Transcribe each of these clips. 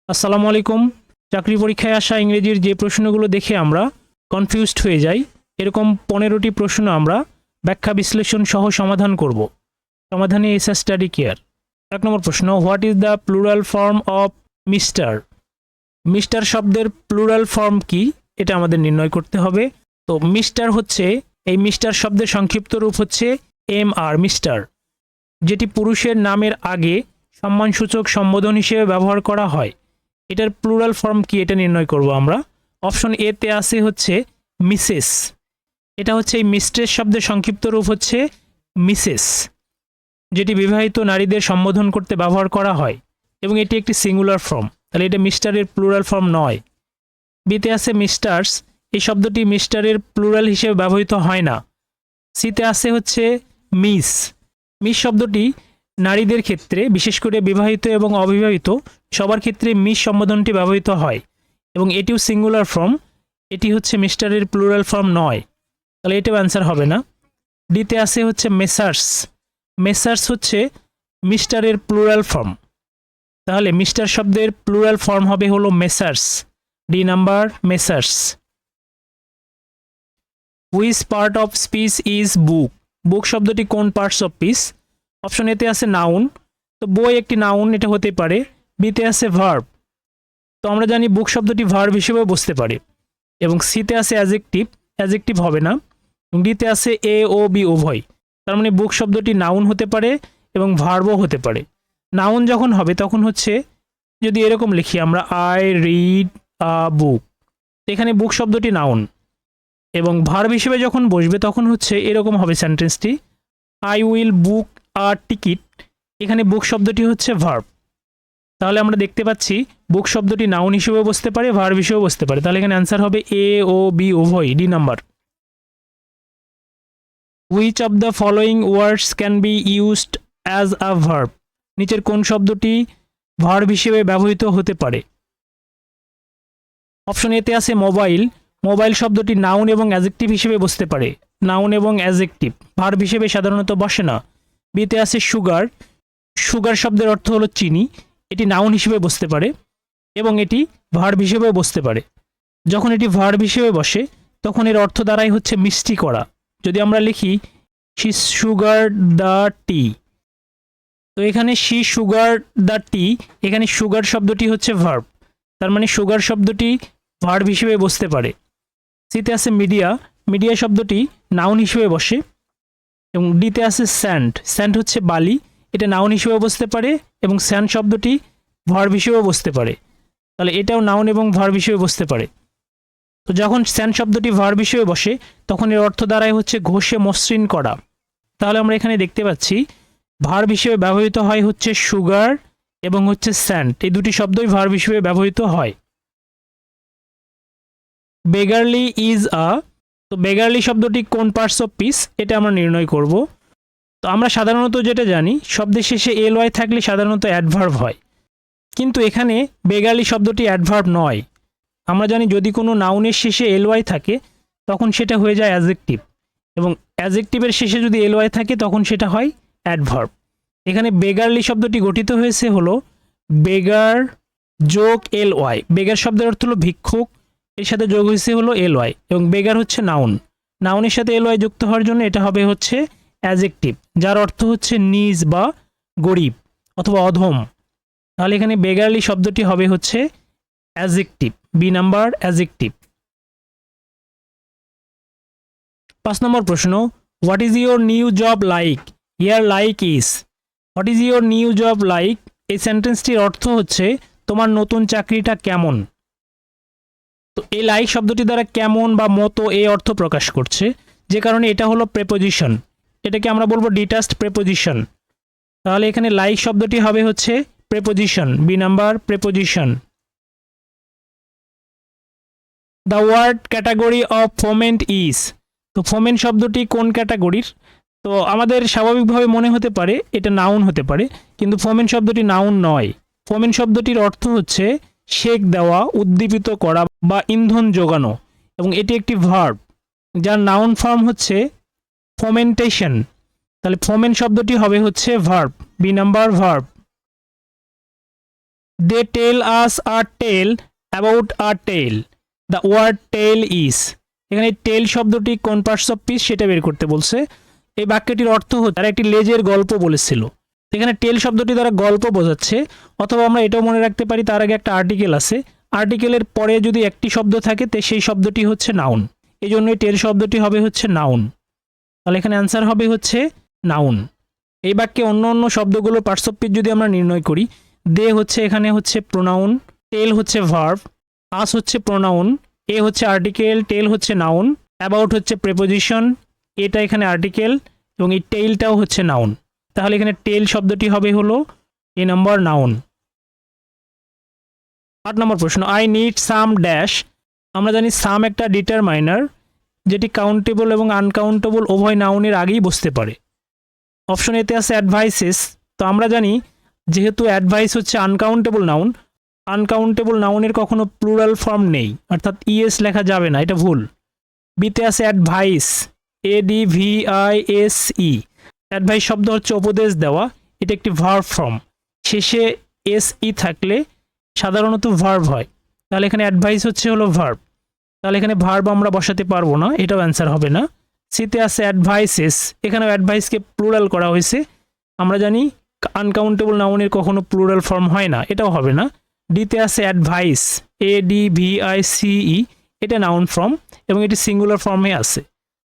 আসসালামু আলাইকুম। চাকরি পরীক্ষায় আসা ইংরেজির যে প্রশ্নগুলো দেখে আমরা কনফিউজড হয়ে যাই, এরকম 15টি প্রশ্ন আমরা ব্যাখ্যা বিশ্লেষণ সহ সমাধান করব। সমাধানে এস স্টাডি কেয়ার। 1 নম্বর প্রশ্ন, what is the plural form of mister? Mister শব্দের প্লুরাল ফর্ম কি, এটা আমাদের নির্ণয় করতে হবে। তো মিস্টার হচ্ছে, এই মিস্টার শব্দের সংক্ষিপ্ত রূপ হচ্ছে MR, মিস্টার, যেটি পুরুষের নামের আগে সম্মানসূচক সম্বোধন হিসেবে ব্যবহার করা হয়। এটার প্লুরাল ফর্ম কি, এটা নির্ণয় করব আমরা। অপশন এ তে আছে হচ্ছে মিসেস। এটা হচ্ছে এই মিস্ট্রেস শব্দের সংক্ষিপ্ত রূপ হচ্ছে মিসেস, যেটি বিবাহিত নারীদের সম্বোধন করতে ব্যবহার করা হয় এবং এটি একটি সিঙ্গুলার ফর্ম, তাহলে এটা মিস্টারের প্লুরাল ফর্ম নয়। বিতে আছে মিস্টার্স, এই শব্দটি মিস্টারের প্লুরাল হিসেবে ব্যবহৃত হয় না। সিতে আছে হচ্ছে মিস। মিস শব্দটি নারীদের ক্ষেত্রে, বিশেষ করে বিবাহিত এবং অবিবাহিত সবার ক্ষেত্রে মিস সম্বোধনটি ব্যবহৃত হয় এবং এটিও সিঙ্গুলার ফর্ম, এটি হচ্ছে মিস্টারের প্লুরাল ফর্ম নয়, তাহলে এটাও অ্যান্সার হবে না। ডিতে আছে হচ্ছে মেসার্স। মেসার্স হচ্ছে মিস্টারের প্লুরাল ফর্ম, তাহলে মিস্টার শব্দের প্লুরাল ফর্ম হবে হলো Messrs. D number, Messrs. Which part of speech is book? Book শব্দটি কোন পার্টস অফ স্পিচ? অপশন এতে আছে নাউন, তো বই একটি নাউন, এটা হতে পারে। বিতে আছে ভার্ব, তো আমরা জানি বুক শব্দটি ভার্ব হিসেবে বুঝতে পারে। এবং সিতে আছে অ্যাজেক্টিভ, অ্যাজেক্টিভ হবে না। ডিতে আছে এ ও বি উভয়, তার মানে বুক শব্দটি নাউন হতে পারে এবং ভার্বও হতে পারে। নাউন যখন হবে তখন হচ্ছে, যদি এরকম লিখি আমরা, আই রিড আ বুক, এখানে বুক শব্দটি নাউন, এবং ভার্ব হিসেবে যখন বসবে তখন হচ্ছে এরকম হবে সেন্টেন্সটি, I will book a ticket, এখানে বুক শব্দটি হচ্ছে ভার্ব। তাহলে আমরা দেখতে পাচ্ছি বুক শব্দটি নাউন হিসেবে বসতে পারে, ভার্ব হিসেবে বসতে পারে, তাহলে এখানে অ্যান্সার হবে এ ও বি উভয়, D number. Which of the following words can be used as a verb? নিচের কোন শব্দটি ভার্ব হিসেবে ব্যবহৃত হতে পারে? অপশন এতে আছে মোবাইল। মোবাইল শব্দটি নাউন এবং অ্যাজেক্টিভ হিসেবে বসতে পারে, নাউন এবং অ্যাজেক্টিভ, ভার্ব হিসেবে সাধারণত বসে না। বিতে আছে সুগার। সুগার শব্দের অর্থ হলো চিনি, এটি নাউন হিসেবে বসতে পারে এবং এটি ভার্ব হিসেবেও বসতে পারে। যখন এটি ভার্ব হিসেবে বসে তখন এর অর্থ দ্বারাই হচ্ছে মিষ্টি করা। যদি আমরা লিখি শি সুগার দ্য টি, তো এখানে শি সুগার দ্য টি, এখানে সুগার শব্দটি হচ্ছে ভার্ব, তার মানে সুগার শব্দটি ভার্ব হিসেবে বসতে পারে। সিতে আছে মিডিয়া। মিডিয়া শব্দটি নাউন হিসেবে বসে। এবং ডিতে আছে স্যান্ড। স্যান্ড হচ্ছে বালি, এটা নাউন হিসেবে বসতে পারে এবং স্যান্ড শব্দটি ভার্ব হিসেবেও বসতে পারে, তাহলে এটাও নাউন এবং ভার্ব হিসেবে বসতে পারে। তো যখন স্যান্ড শব্দটি ভার্ব হিসেবে বসে তখন এর অর্থ দ্বারাই হচ্ছে ঘষে মসৃণ করা। তাহলে আমরা এখানে দেখতে পাচ্ছি ভার্ব হিসেবে ব্যবহৃত হয় হচ্ছে সুগার এবং হচ্ছে স্যান্ড, এই দুটি শব্দই ভার্ব হিসেবে ব্যবহৃত হয়। বেগারলি ইজ আ, তো বেগারলি শব্দটি কোন পার্টস অফ স্পিচ, এটা আমরা নির্ণয় করব। তো আমরা সাধারণত যেটা জানি, শব্দের শেষে এল ওয়াই থাকলে সাধারণত অ্যাডভার্ব হয়, কিন্তু এখানে বেগারলি শব্দটি অ্যাডভার্ব নয়। আমরা জানি যদি কোনো নাউনের শেষে এল ওয়াই থাকে তখন সেটা হয়ে যায় অ্যাজেক্টিভ, এবং অ্যাজেক্টিভের শেষে যদি এল ওয়াই থাকে তখন সেটা হয় অ্যাডভার্ব। এখানে বেগারলি শব্দটি গঠিত হয়েছে হলো বেগার যোগ এল ওয়াই। বেগার শব্দের অর্থ হলো ভিক্ষুক, এর সাথে যোগ হয়েছে হলো এল ওয়াই, এবং বেগার হচ্ছে নাউন, নাউনের সাথে এল ওয়াই যুক্ত হওয়ার জন্য এটা হবে হচ্ছে অ্যাজেক্টিভ, যার অর্থ হচ্ছে নিজ বা গরিব অথবা অধম। তাহলে এখানে বেগারলি শব্দটি হবে হচ্ছে অ্যাজেক্টিভ, বি নাম্বার, অ্যাজেক্টিভ। 5 নম্বর প্রশ্ন, what is your new job like? Here like is, what is your new job like, এই সেন্টেন্সটির অর্থ হচ্ছে তোমার নতুন চাকরিটা কেমন। তো এই লাইক শব্দটি দ্বারা কেমন বা মতো এই অর্থ প্রকাশ করছে, যে কারণে এটা হলো প্রেপোজিশন, এটাকে আমরা বলবো ডিটাচড প্রেপোজিশন। তাহলে এখানে লাইক শব্দটি হবে হচ্ছে preposition, B number, preposition. The word category of foment is, তো ফোমেন্ট শব্দটি কোন ক্যাটাগরির? তো আমাদের স্বাভাবিকভাবে মনে হতে পারে এটা নাউন হতে পারে, কিন্তু ফোমেন্ট শব্দটি নাউন নয়। ফোমেন্ট শব্দটির অর্থ হচ্ছে শেক দেওয়া, উদ্দীপিত করা বা ইন্ধন যোগানো, এবং এটি একটি ভার্ব যার নাউন ফর্ম হচ্ছে ফোমেন্টেশন। তাহলে ফোমেন্ট শব্দটি হবে হচ্ছে verb, be number, verb. They tell us a tale about a tale, the word tell is. এখানে টেল শব্দটি কোন পার্টস অফ স্পিচ সেটা বের করতে বলছে। এই বাক্যটির অর্থ হচ্ছে তারা একটি লেজের গল্প বলেছিল। এখানে টেল শব্দটি দ্বারা গল্প বোঝাচ্ছে, অথবা আমরা এটাও মনে রাখতে পারি তার আগে একটা আর্টিকেল আছে, আর্টিকেলের পরে যদি একটি শব্দ থাকে তো সেই শব্দটি হচ্ছে নাউন, এই জন্যই টেল শব্দটি হবে হচ্ছে নাউন। তাহলে এখানে অ্যান্সার হবে হচ্ছে নাউন। এই বাক্যে অন্য অন্য শব্দগুলোর পার্টস অফ স্পিচ যদি আমরা নির্ণয় করি, দে হচ্ছে এখানে হচ্ছে প্রোনাউন, টেল হচ্ছে ভার্ব, আস হচ্ছে প্রোনাউন, এ হচ্ছে আর্টিকেল, টেল হচ্ছে নাউন, অ্যাবাউট হচ্ছে প্রেপোজিশন, এটা এখানে আর্টিকেল এবং এই টেলটাও হচ্ছে নাউন। তাহলে এখানে টেল শব্দটি হবে হলো এ নাম্বার নাউন। 8 নম্বর প্রশ্ন, আই নিড সাম ড্যাশ। আমরা জানি সাম একটা ডিটারমাইনার যেটি কাউন্টেবল এবং আনকাউন্টেবল উভয় নাউনের আগেই বসতে পারে। অপশন এতে আছে অ্যাডভাইসেস। তো আমরা জানি যেহেতু অ্যাডভাইস হচ্ছে আনকাউন্টেবল নাউন, আনকাউন্টেবল নাউনের কখনো প্লুরাল ফর্ম নেই, অর্থাৎ ইএস লেখা যাবে না, এটা ভুল। বিতে আছে অ্যাডভাইস, ADVISE। অ্যাডভাইস শব্দ হচ্ছে উপদেশ দেওয়া, এটা একটি ভার্ব ফর্ম, শেষে SE থাকলে সাধারণত ভার্ব হয়। তাহলে এখানে অ্যাডভাইস হচ্ছে হলো ভার্ব, তাহলে এখানে ভার্ব আমরা বসাতে পারবো না, এটাও অ্যান্সার হবে না। সিতে আছে অ্যাডভাইসেস, এখানেও অ্যাডভাইসকে প্লুরাল করা হয়েছে, আমরা জানি আনকাউন্টেবল নাউনের কখনো প্লুরাল ফর্ম হয় না, এটাও হবে না। ডিতে আছে অ্যাডভাইস, ADVICE, এটা নাউন ফর্ম এবং এটি সিঙ্গুলার ফর্মে আছে।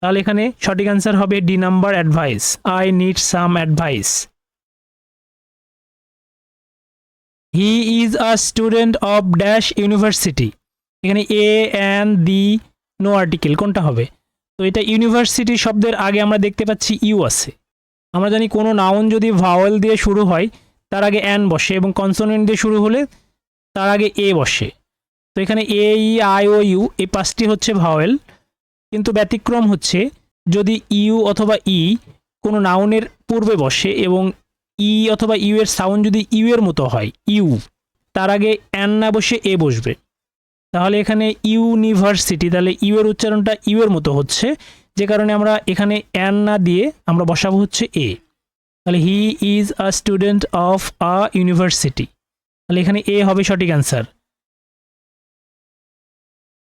তাহলে এখানে সঠিক অ্যান্সার হবে D number advice, I need some advice. He is a student of dash university. এখানে এ অ্যান্ড দি নো আর্টিকেল কোনটা হবে? তো এটা ইউনিভার্সিটি শব্দের আগে আমরা দেখতে পাচ্ছি ইউ আছে। আমরা জানি কোনো নাউন যদি ভাওয়েল দিয়ে শুরু হয় তার আগে অ্যান বসে এবং কনসোনেন্ট দিয়ে শুরু হলে তার আগে এ বসে। তো এখানে এ, ই, আই ও ইউ এই পাঁচটি হচ্ছে ভাওয়েল, কিন্তু ব্যতিক্রম হচ্ছে যদি ইউ অথবা ই কোনো নাউনের পূর্বে বসে এবং ই অথবা ইউ এর সাউন্ড যদি ইউ এর মতো হয়, ইউ, তার আগে অ্যান না বসে এ বসবে। তাহলে এখানে ইউনিভার্সিটি, তাহলে ইউ এর উচ্চারণটা ইউ এর মতো হচ্ছে, যে কারণে আমরা এখানে অ্যান না দিয়ে আমরা বসাবো হচ্ছে এ। তাহলে he is a student of a university, তাহলে এখানে এ হবে সঠিক answer.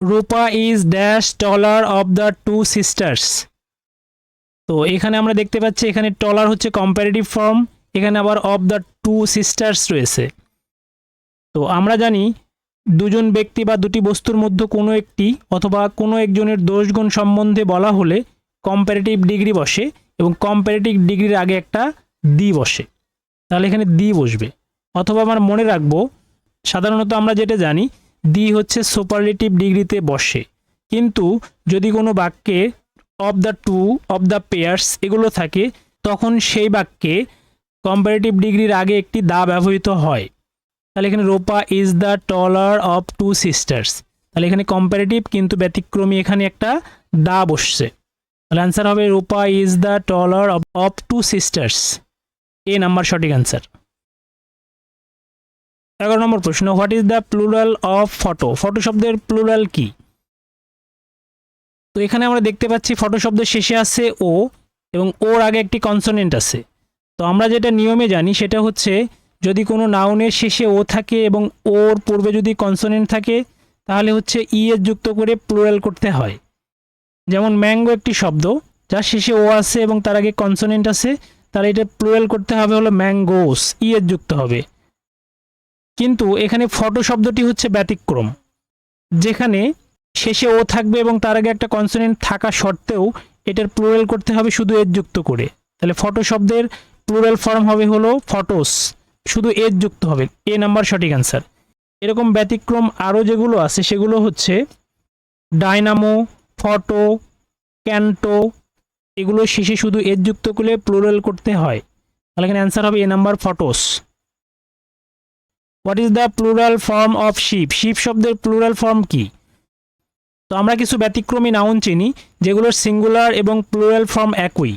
Rupa is dash taller of the two sisters. তো এখানে আমরা দেখতে পাচ্ছি এখানে টলার হচ্ছে কম্পারেটিভ ফর্ম, এখানে আবার অফ দ্য টু সিস্টার্স রয়েছে। তো আমরা জানি দুজন ব্যক্তি বা দুটি বস্তুর মধ্যে কোনো একটি অথবা কোনো একজনের দোষগুণ সম্বন্ধে বলা হলে কম্পারেটিভ ডিগ্রি বসে এবং কম্পারেটিভ ডিগ্রির আগে একটা দি বসে, তাহলে এখানে দি বসবে। অথবা আমরা মনে রাখবো সাধারণত আমরা যেটা জানি দি হচ্ছে সুপারলেটিভ ডিগ্রিতে বসে, কিন্তু যদি কোনো বাক্যে of the two, of the pairs এগুলো থাকে তখন সেই বাক্যে কম্পারেটিভ ডিগ্রির আগে একটি দা ব্যবহৃত হয়। তাহলে এখানে Rupa is the taller of two sisters, তাহলে এখানে কম্পারেটিভ কিন্তু ব্যতিক্রমী এখানে একটা দা বসছে, তাহলে অ্যান্সার হবে Rupa is the taller of two sisters, A number সঠিক অ্যান্সার। 11 নম্বর প্রশ্ন, what is the plural of photo. Photo শব্দের প্লুরাল কি? তো এখানে আমরা দেখতে পাচ্ছি ফটো শব্দের শেষে আছে ও এবং ওর আগে একটি কনসোনেন্ট আছে। তো আমরা যেটা নিয়মে জানি সেটা হচ্ছে যদি কোনো নাউনের শেষে ও থাকে এবং ওর পূর্বে যদি কনসোনেন্ট থাকে তাহলে হচ্ছে ই এর যুক্ত করে প্লুরাল করতে হয়। যেমন ম্যাঙ্গো একটি শব্দ যার শেষে ও আছে এবং তার আগে কনসোনেন্ট আছে, তাহলে এটা প্লুরাল করতে হবে হলো ম্যাঙ্গোস, ই এর যুক্ত হবে। কিন্তু এখানে ফটো শব্দটি হচ্ছে ব্যতিক্রম, যেখানে শেষে ও থাকবে এবং তার আগে একটা কনসোনেন্ট থাকা সত্ত্বেও এটার প্লুরাল করতে হবে শুধু এর যুক্ত করে। তাহলে ফটো শব্দের প্লুরাল ফর্ম হবে হলো ফটোস, শুধু এর যুক্ত হবে, এ নাম্বার সঠিক অ্যান্সার। এরকম ব্যতিক্রম আরও যেগুলো আছে সেগুলো হচ্ছে ডায়নামো, ফটো, ক্যান্টো, এগুলো শেষে শুধু এর যুক্ত করে প্লুরাল করতে হয়, তাহলে এখানে অ্যান্সার হবে A number photos. What is the plural form of ship. Ship শব্দের প্লুরাল ফর্ম কি? তো আমরা কিছু ব্যতিক্রমী নাউন চিনি যেগুলোর সিঙ্গুলার এবং প্লুরাল ফর্ম একই।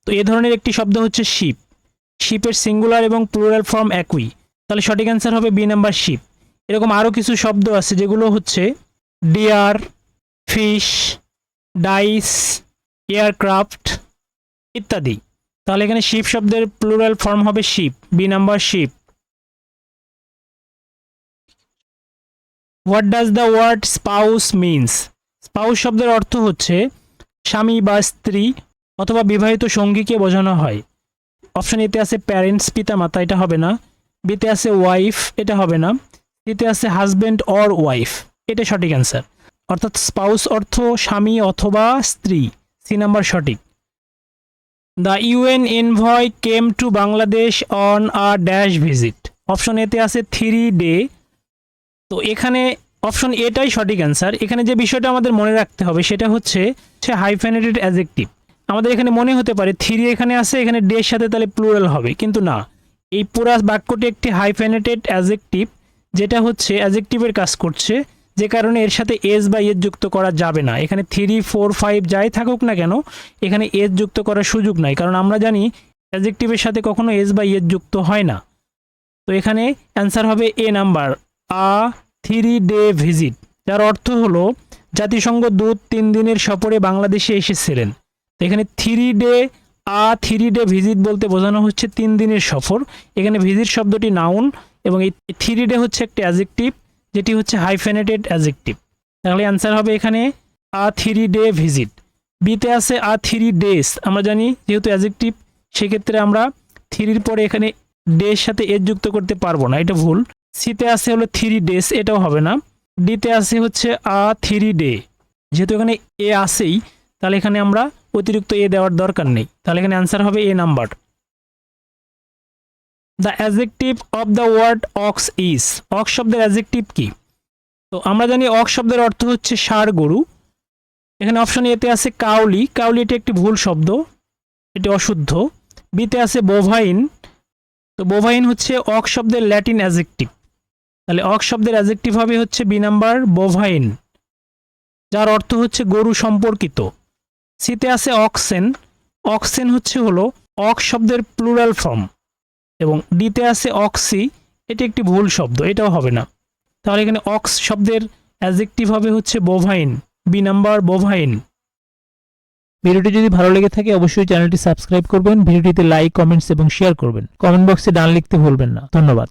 তো এ ধরনের একটি শব্দ হচ্ছে শিপ, শিপের সিঙ্গুলার এবং প্লুরাল ফর্ম একই, তাহলে সঠিক অ্যান্সার হবে বি নাম্বার শিপ। এরকম আরও কিছু শব্দ আছে যেগুলো হচ্ছে ডিয়ার, ফিশ, ডাইস, এয়ারক্রাফট ইত্যাদি, তাহলে এখানে শিপ শব্দের প্লুরাল ফর্ম হবে শিপ, বি number ship. What does the word spouse means? Spouse শব্দের অর্থ হচ্ছে স্বামী বা স্ত্রী অথবা বিবাহিত সঙ্গীকে বোঝানো হয়। অপশন এতে আছে প্যারেন্টস, পিতা মাতা, এটা হবে না। বিতে আছে ওয়াইফ, এটা হবে না। সিতে আছে হাজব্যান্ড অর ওয়াইফ, এটা সঠিক অ্যান্সার। অর্থাৎ স্পাউস অর্থ স্বামী অথবা স্ত্রী, সি নাম্বার সঠিক। The UN envoy came to Bangladesh on a dash visit. Option এতে আছে 3 ডে। তো এখানে অপশন এটাই সঠিক অ্যান্সার। এখানে যে বিষয়টা আমাদের মনে রাখতে হবে সেটা হচ্ছে হাইফেনেটেড অ্যাডজেক্টিভ। আমাদের এখানে মনে হতে পারে 3 এখানে আছে, এখানে ডে এর সাথে তাহলে প্লুরাল হবে, কিন্তু না, এই পুরো বাক্যটি একটি হাইফেনেটেড অ্যাডজেক্টিভ, যেটা হচ্ছে অ্যাডজেক্টিভের কাজ করছে, যে কারণে এর সাথে এস বা এস যুক্ত করা যাবে না। এখানে 3, 4, 5 যাই থাকুক না কেন, এখানে এস যুক্ত করার সুযোগ নাই, কারণ আমরা জানি অ্যাডজেক্টিভের সাথে কখনো এস বা এস যুক্ত হয় না। তো এখানে অ্যান্সার হবে A number, a 3 day visit, যার অর্থ হলো জাতিসংঘ দূত 3 দিনের সফরে বাংলাদেশে এসেছিলেন। তো এখানে 3 ডে, 3 ডে ভিজিট বলতে বোঝানো হচ্ছে 3 দিনের সফর। এখানে ভিজিট শব্দটি নাউন এবং এই 3 ডে হচ্ছে একটি অ্যাডজেক্টিভ, যেটি হচ্ছে হাইফেনেটেড অ্যাডজেক্টিভ। তাহলে অ্যান্সার হবে এখানে 3 ডে ভিজিট। বিতে আছে 3 ডেজ, আমরা জানি যেহেতু অ্যাডজেক্টিভ সেক্ষেত্রে আমরা 3 পরে এখানে ডে এর সাথে এস যুক্ত করতে পারবো না, এটা ভুল। সিতে আছে হলো 3 ডেজ, এটাও হবে না। ডিতে আছে হচ্ছে 3 ডে, যেহেতু এখানে এ আসেই তাহলে এখানে আমরা অতিরিক্ত এ দেওয়ার দরকার নেই, তাহলে এখানে অ্যান্সার হবে A number. The adjective of the word ox is. Ox শব্দের অ্যাডজেক্টিভ কি? তো আমরা জানি অক্স শব্দের অর্থ হচ্ছে ষাঁড় গরু। এখানে অপশন এতে আছে কাউলি, কাউলি এটি একটি ভুল শব্দ, এটি অশুদ্ধ। বিতে আছে বোভাইন, তো বোভাইন হচ্ছে অক্স শব্দের ল্যাটিন অ্যাডজেক্টিভ, তাহলে অক্স শব্দের অ্যাডজেক্টিভ হবে হচ্ছে বি নাম্বার বোভাইন, যার অর্থ হচ্ছে গরু সম্পর্কিত। সিতে আছে অক্সেন, অক্সেন হচ্ছে হলো অক্স শব্দের প্লুরাল ফর্ম। এবং ডিতে আছে অক্সি, এটি একটি ভুল শব্দ, এটাও হবে না। তাহলে এখানে অক্স শব্দের অ্যাডজেক্টিভ হবে হচ্ছে বোভাইন, বি নাম্বার বোভাইন। ভিডিওটি যদি ভালো লেগে থাকে অবশ্যই চ্যানেলটি সাবস্ক্রাইব করবেন, ভিডিওটিতে লাইক, কমেন্টস এবং শেয়ার করবেন। কমেন্ট বক্সে ডান লিখতে ভুলবেন না। ধন্যবাদ।